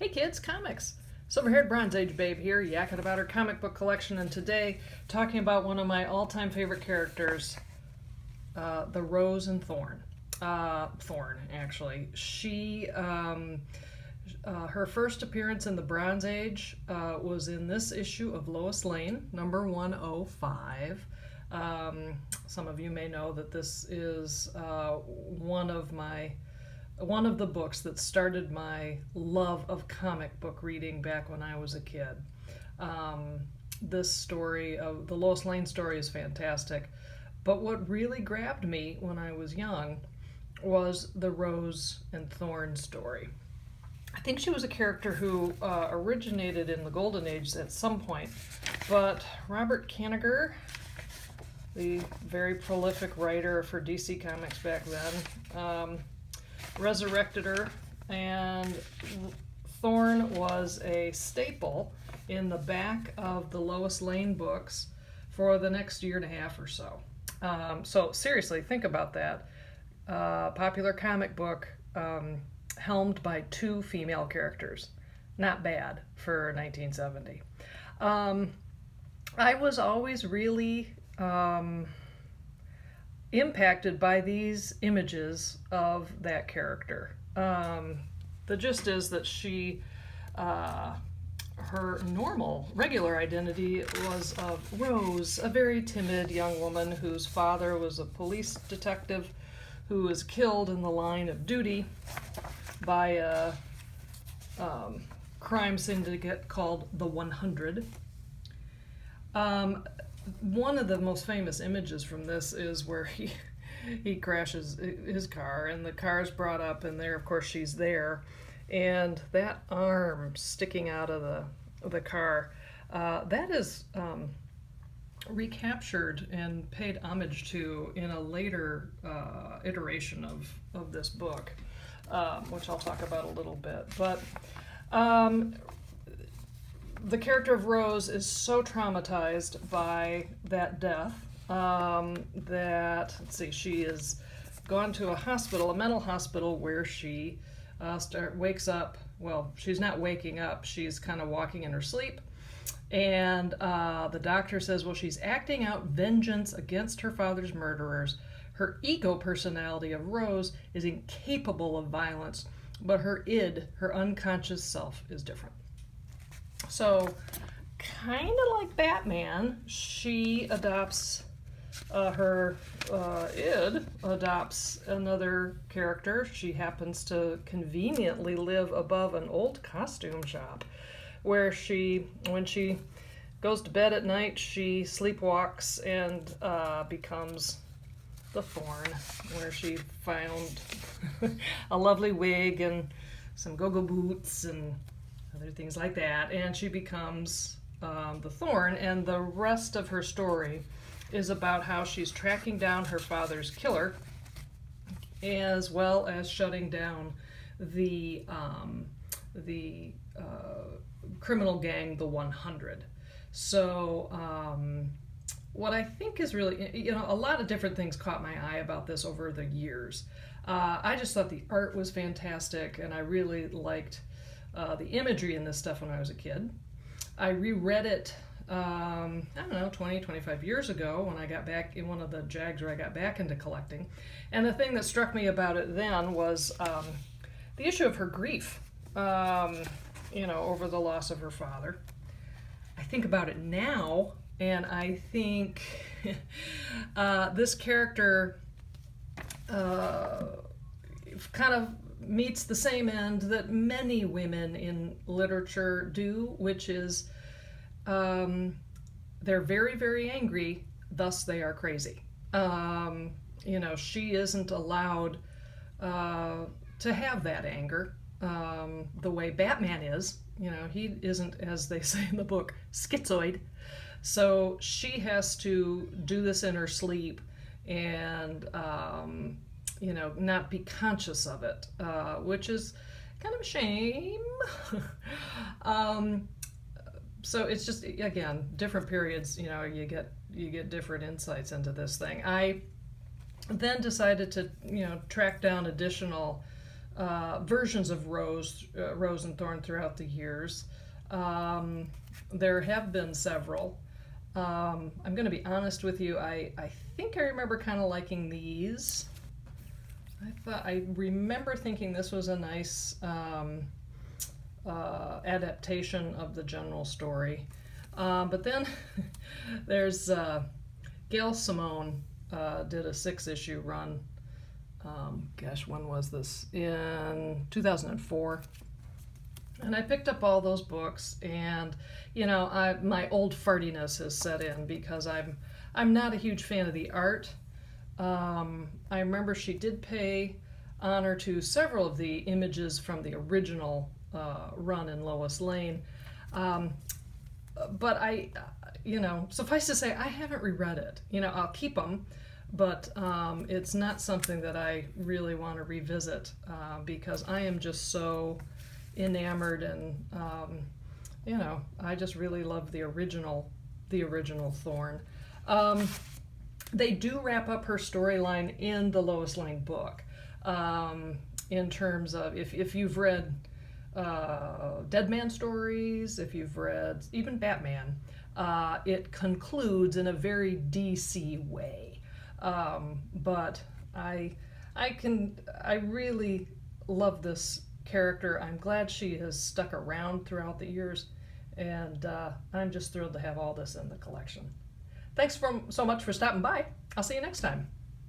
Hey kids, comics! Silver-haired Bronze Age babe here, yakking about her comic book collection, and today talking about one of my all-time favorite characters, the Rose and Thorn. Thorn, actually. Her first appearance in the Bronze Age was in this issue of Lois Lane, number 105. Some of you may know that this is one of the books that started my love of comic book reading back when I was a kid. This story, of the Lois Lane story, is fantastic. But what really grabbed me when I was young was the Rose and Thorn story. I think she was a character who originated in the Golden Age at some point, but Robert Kanigher, the very prolific writer for DC Comics back then, resurrected her, and Thorn was a staple in the back of the Lois Lane books for the next year and a half or so. So seriously, think about that. Popular comic book helmed by two female characters. Not bad for 1970. I was always really impacted by these images of that character. The gist is that her regular identity was of Rose, a very timid young woman whose father was a police detective who was killed in the line of duty by a crime syndicate called the 100. One of the most famous images from this is where he crashes his car, and the car is brought up, and there, of course, she's there, and that arm sticking out of the car, that is recaptured and paid homage to in a later iteration of this book, which I'll talk about a little bit. But the character of Rose is so traumatized by that death that, let's see, she is gone to a mental hospital, where she wakes up. Well, she's not waking up, she's kind of walking in her sleep. And the doctor says, well, she's acting out vengeance against her father's murderers. Her ego personality of Rose is incapable of violence, but her id, her unconscious self, is different. So, kind of like Batman, she adopts her id adopts another character. She happens to conveniently live above an old costume shop, where when she goes to bed at night, she sleepwalks and becomes the Thorn, where she found a lovely wig and some go-go boots and other things like that, and she becomes the Thorn, and the rest of her story is about how she's tracking down her father's killer, as well as shutting down the criminal gang, the 100. So what I think is really, a lot of different things caught my eye about this over the years. I just thought the art was fantastic, and I really liked the imagery in this stuff when I was a kid. I reread it, 20, 25 years ago, when I got back in one of the jags where I got back into collecting. And the thing that struck me about it then was the issue of her grief, over the loss of her father. I think about it now, and I think this character kind of meets the same end that many women in literature do, which is they're very, very angry, thus they are crazy. She isn't allowed to have that anger the way Batman is. He isn't, as they say in the book, schizoid. So she has to do this in her sleep and not be conscious of it, which is kind of a shame. So it's just, again, different periods, you get different insights into this thing. I then decided to, track down additional versions of Rose and Thorn throughout the years. There have been several. I'm going to be honest with you. I think I remember kind of liking these. I remember thinking this was a nice adaptation of the general story. But then there's Gail Simone did a 6-issue run. Gosh, when was this? In 2004. And I picked up all those books, and my old fartiness has set in because I'm not a huge fan of the art. I remember she did pay honor to several of the images from the original run in Lois Lane, but suffice to say, I haven't reread it. I'll keep them, but it's not something that I really want to revisit because I am just so enamored, and I just really love the original Thorn. They do wrap up her storyline in the Lois Lane book, in terms of if you've read Dead Man stories, if you've read even Batman, it concludes in a very DC way. But I really love this character. I'm glad she has stuck around throughout the years, and I'm just thrilled to have all this in the collection. Thanks so much for stopping by. I'll see you next time.